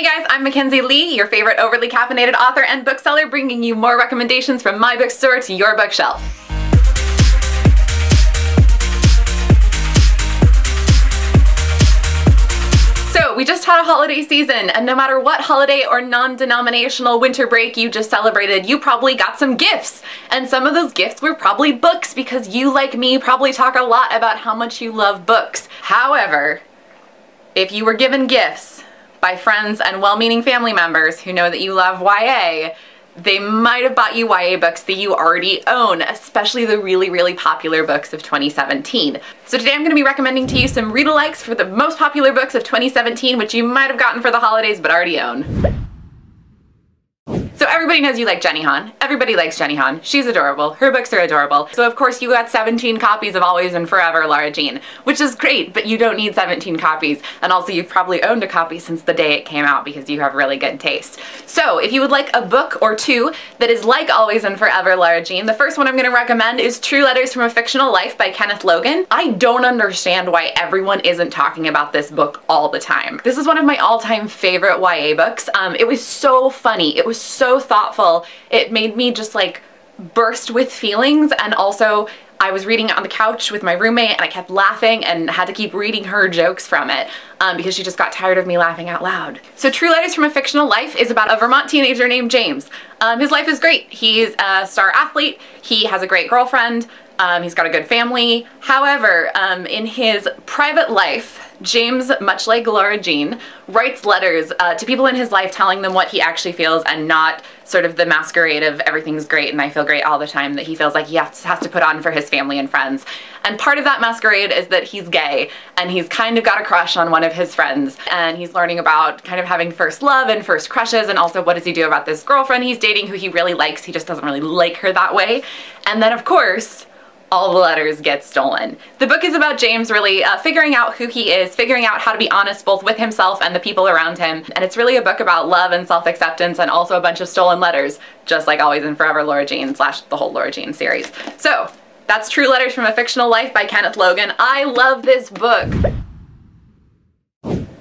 Hey guys, I'm Mackenzi Lee, your favorite overly caffeinated author and bookseller, bringing you more recommendations from my bookstore to your bookshelf. So we just had a holiday season, and no matter what holiday or non-denominational winter break you just celebrated, you probably got some gifts. And some of those gifts were probably books, because you, like me, probably talk a lot about how much you love books. However, if you were given gifts by friends and well-meaning family members who know that you love YA, they might have bought you YA books that you already own, especially the really popular books of 2017. So today I'm going to be recommending to you some read-alikes for the most popular books of 2017, which you might have gotten for the holidays but already own. So everybody knows you like Jenny Han. Everybody likes Jenny Han. She's adorable. Her books are adorable. So of course you got 17 copies of Always and Forever Lara Jean, which is great, but you don't need 17 copies. And also you've probably owned a copy since the day it came out because you have really good taste. So if you would like a book or two that is like Always and Forever Lara Jean, the first one I'm going to recommend is True Letters from a Fictional Life by Kenneth Logan. I don't understand why everyone isn't talking about this book all the time. This is one of my all-time favorite YA books. It was so funny. It was so thoughtful. It made me just like burst with feelings, and also I was reading it on the couch with my roommate and I kept laughing and had to keep reading her jokes from it because she just got tired of me laughing out loud. So True Letters from a Fictional Life is about a Vermont teenager named James. His life is great. He's a star athlete, he has a great girlfriend, he's got a good family. However, in his private life, James, much like Lara Jean, writes letters to people in his life telling them what he actually feels, and not sort of the masquerade of everything's great and I feel great all the time that he feels like he has to put on for his family and friends. And part of that masquerade is that he's gay, and he's kind of got a crush on one of his friends, and he's learning about kind of having first love and first crushes, and also what does he do about this girlfriend he's dating who he really likes. He just doesn't really like her that way. And then of course, all the letters get stolen. The book is about James really figuring out who he is, figuring out how to be honest both with himself and the people around him, and it's really a book about love and self-acceptance, and also a bunch of stolen letters, just like Always and Forever Lara Jean / the whole Lara Jean series. So that's True Letters from a Fictional Life by Kenneth Logan. I love this book.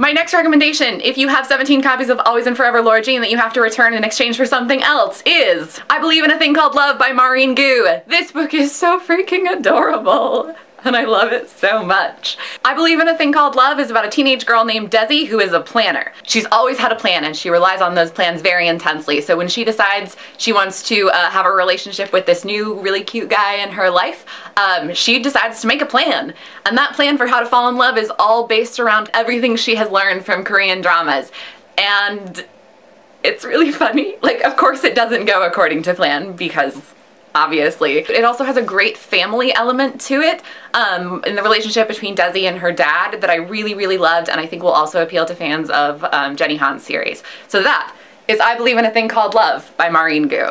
My next recommendation, if you have 17 copies of Always and Forever Lara Jean that you have to return in exchange for something else, is I Believe in a Thing Called Love by Maureen Gu. This book is so freaking adorable, and I love it so much. I Believe in a Thing Called Love is about a teenage girl named Desi who is a planner. She's always had a plan, and she relies on those plans very intensely. So when she decides she wants to have a relationship with this new really cute guy in her life, she decides to make a plan. And that plan for how to fall in love is all based around everything she has learned from Korean dramas. And it's really funny. Like, of course it doesn't go according to plan, because obviously. It also has a great family element to it in the relationship between Desi and her dad that I really loved, and I think will also appeal to fans of Jenny Han's series. So that is I Believe in a Thing Called Love by Maureen Gu.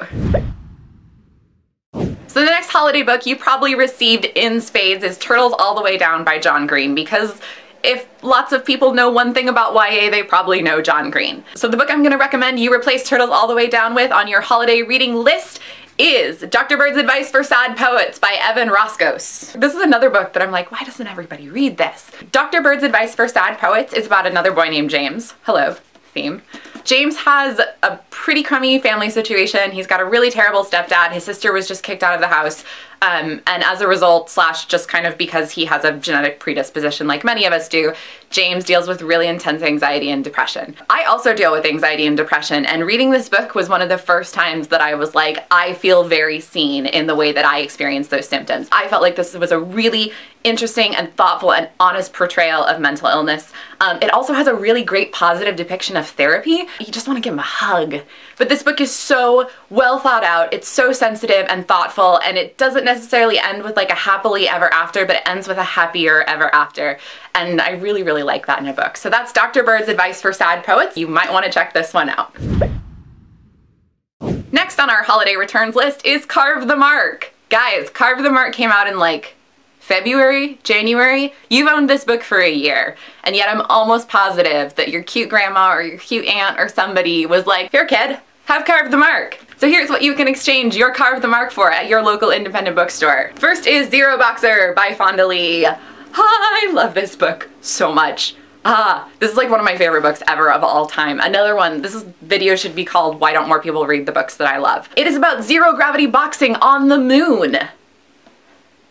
So the next holiday book you probably received in spades is Turtles All the Way Down by John Green, because if lots of people know one thing about YA, they probably know John Green. So the book I'm going to recommend you replace Turtles All the Way Down with on your holiday reading list is Dr. Bird's Advice for Sad Poets by Evan Roscos. This is another book that I'm like, why doesn't everybody read this? Dr. Bird's Advice for Sad Poets is about another boy named James. Hello, theme. James has a pretty crummy family situation. He's got a really terrible stepdad. His sister was just kicked out of the house. And as a result, / just kind of because he has a genetic predisposition like many of us do, James deals with really intense anxiety and depression. I also deal with anxiety and depression, and reading this book was one of the first times that I was like, I feel very seen in the way that I experience those symptoms. I felt like this was a really interesting and thoughtful and honest portrayal of mental illness. It also has a really great positive depiction of therapy. You just want to give him a hug. But this book is so well thought out, it's so sensitive and thoughtful, and it doesn't necessarily end with like a happily ever after, but it ends with a happier ever after. And I really like that in a book. So that's Dr. Bird's Advice for Sad Poets. You might want to check this one out. Next on our holiday returns list is Carve the Mark. Guys, Carve the Mark came out in like February, January. You've owned this book for a year, and yet I'm almost positive that your cute grandma or your cute aunt or somebody was like, here kid, have Carve the Mark. So here's what you can exchange your Carve the Mark for at your local independent bookstore. First is Zero Boxer by Fonda Lee. I love this book so much. This is like one of my favorite books ever of all time. Another one, this video should be called Why Don't More People Read the Books That I Love. It is about zero gravity boxing on the moon.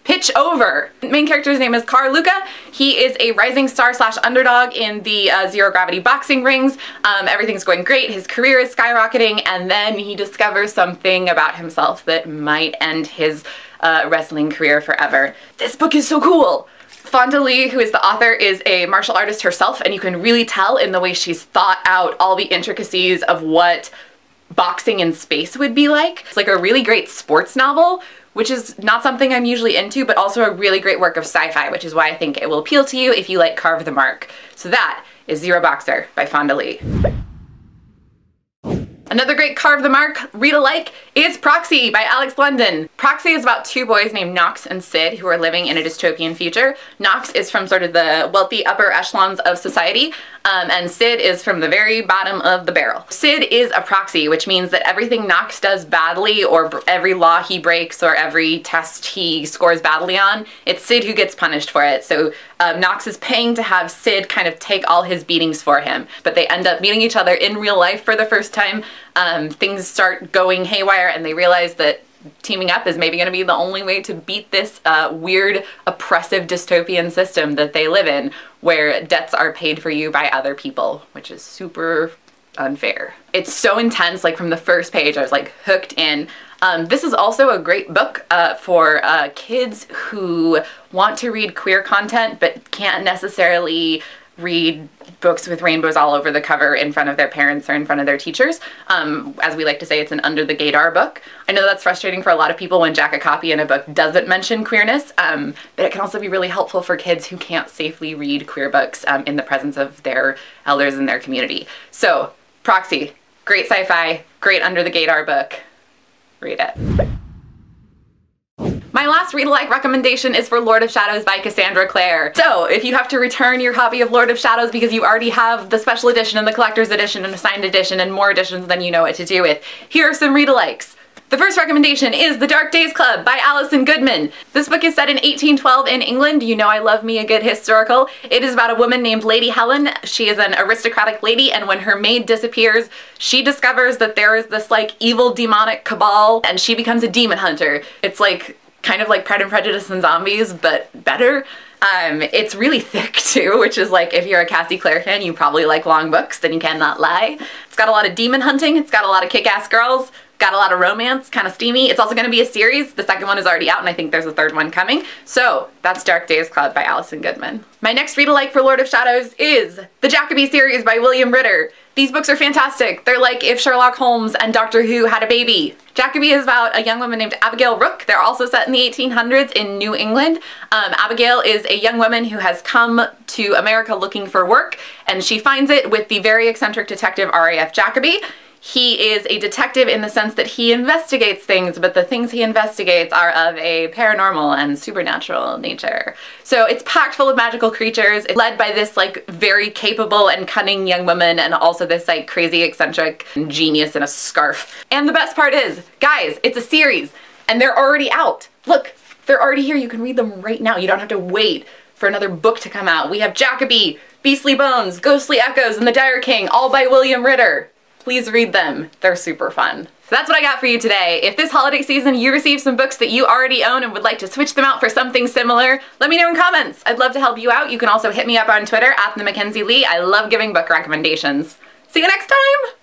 Pitch over. The main character's name is Carl Luca. He is a rising star / underdog in the zero gravity boxing rings. Everything's going great. His career is skyrocketing, and then he discovers something about himself that might end his wrestling career forever. This book is so cool. Fonda Lee, who is the author, is a martial artist herself, and you can really tell in the way she's thought out all the intricacies of what boxing in space would be like. It's like a really great sports novel, which is not something I'm usually into, but also a really great work of sci-fi, which is why I think it will appeal to you if you like Carve the Mark. So that is Zero Boxer by Fonda Lee. Another great Carve the Mark read-alike is Proxy by Alex London. Proxy is about two boys named Knox and Sid who are living in a dystopian future. Knox is from sort of the wealthy upper echelons of society, and Sid is from the very bottom of the barrel. Sid is a proxy, which means that everything Knox does badly, or every law he breaks, or every test he scores badly on, it's Sid who gets punished for it. So Knox is paying to have Sid kind of take all his beatings for him, but they end up meeting each other in real life for the first time. Things start going haywire, and they realize that teaming up is maybe going to be the only way to beat this weird, oppressive dystopian system that they live in, where debts are paid for you by other people, which is super unfair. It's so intense, like from the first page I was like hooked in. This is also a great book for kids who want to read queer content but can't necessarily read books with rainbows all over the cover in front of their parents or in front of their teachers. As we like to say, it's an under the gaydar book. I know that's frustrating for a lot of people when Jack a Copy in a book doesn't mention queerness, but it can also be really helpful for kids who can't safely read queer books in the presence of their elders in their community. So, Proxy, great sci-fi, great under the gaydar book. Read it. My last read-alike recommendation is for Lord of Shadows by Cassandra Clare. So, if you have to return your copy of Lord of Shadows because you already have the special edition and the collector's edition and a signed edition and more editions than you know what to do with, here are some read-alikes. The first recommendation is The Dark Days Club by Alison Goodman. This book is set in 1812 in England. You know I love me a good historical. It is about a woman named Lady Helen. She is an aristocratic lady, and when her maid disappears, she discovers that there is this like evil demonic cabal, and she becomes a demon hunter. It's like kind of like Pride and Prejudice and Zombies, but better. It's really thick too, which is like, if you're a Cassie Clare fan, you probably like long books, then you cannot lie. It's got a lot of demon hunting, it's got a lot of kick-ass girls, got a lot of romance, kind of steamy. It's also going to be a series. The second one is already out, and I think there's a third one coming. So that's Dark Days Club by Alison Goodman. My next read-alike for Lord of Shadows is the Jacobi series by William Ritter. These books are fantastic. They're like if Sherlock Holmes and Doctor Who had a baby. Jacobi is about a young woman named Abigail Rook. They're also set in the 1800s in New England. Abigail is a young woman who has come to America looking for work, and she finds it with the very eccentric detective R.A.F. Jacobi. He is a detective in the sense that he investigates things, but the things he investigates are of a paranormal and supernatural nature. So it's packed full of magical creatures. It's led by this like very capable and cunning young woman, and also this like crazy eccentric genius in a scarf. And the best part is, guys, it's a series and they're already out. Look, they're already here. You can read them right now. You don't have to wait for another book to come out. We have Jacobi, Beastly Bones, Ghostly Echoes, and The Dire King, all by William Ritter. Please read them. They're super fun. So that's what I got for you today. If this holiday season you received some books that you already own and would like to switch them out for something similar, let me know in comments. I'd love to help you out. You can also hit me up on Twitter @the Mackenzi Lee. I love giving book recommendations. See you next time!